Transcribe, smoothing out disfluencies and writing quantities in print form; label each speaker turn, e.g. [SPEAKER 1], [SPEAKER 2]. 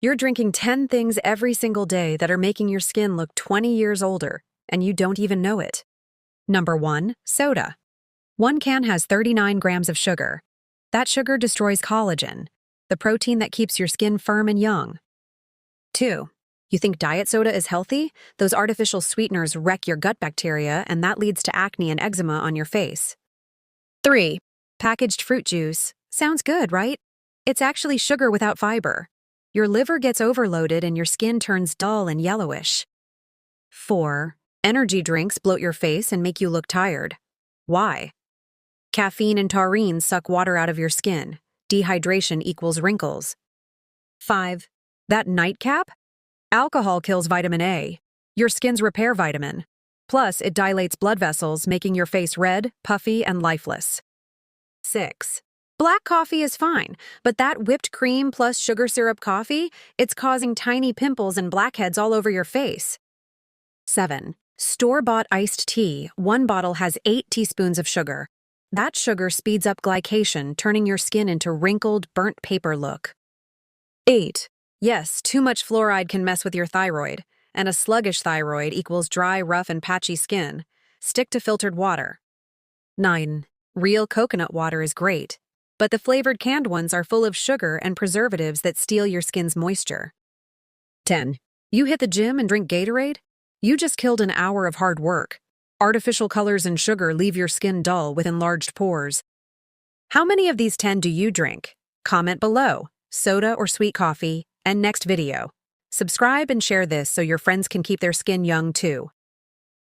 [SPEAKER 1] You're drinking 10 things every single day that are making your skin look 20 years older, and you don't even know it. Number 1, soda. One can has 39 grams of sugar. That sugar destroys collagen, the protein that keeps your skin firm and young. 2. You think diet soda is healthy? Those artificial sweeteners wreck your gut bacteria, and that leads to acne and eczema on your face. 3. Packaged fruit juice. Sounds good, right? It's actually sugar without fiber. Your liver gets overloaded and your skin turns dull and yellowish. 4. Energy drinks bloat your face and make you look tired. Why? Caffeine and taurine suck water out of your skin. Dehydration equals wrinkles. 5. That nightcap? Alcohol kills vitamin A, your skin's repair vitamin. Plus, it dilates blood vessels, making your face red, puffy, and lifeless. 6. Black coffee is fine, but that whipped cream plus sugar syrup coffee, it's causing tiny pimples and blackheads all over your face. 7. Store-bought iced tea. One bottle has 8 teaspoons of sugar. That sugar speeds up glycation, turning your skin into wrinkled, burnt paper look. 8. Yes, too much fluoride can mess with your thyroid, and a sluggish thyroid equals dry, rough, and patchy skin. Stick to filtered water. 9. Real coconut water is great, but the flavored canned ones are full of sugar and preservatives that steal your skin's moisture. 10. You hit the gym and drink Gatorade? You just killed an hour of hard work. Artificial colors and sugar leave your skin dull with enlarged pores. How many of these 10 do you drink? Comment below, soda or sweet coffee, and next video. Subscribe and share this so your friends can keep their skin young too.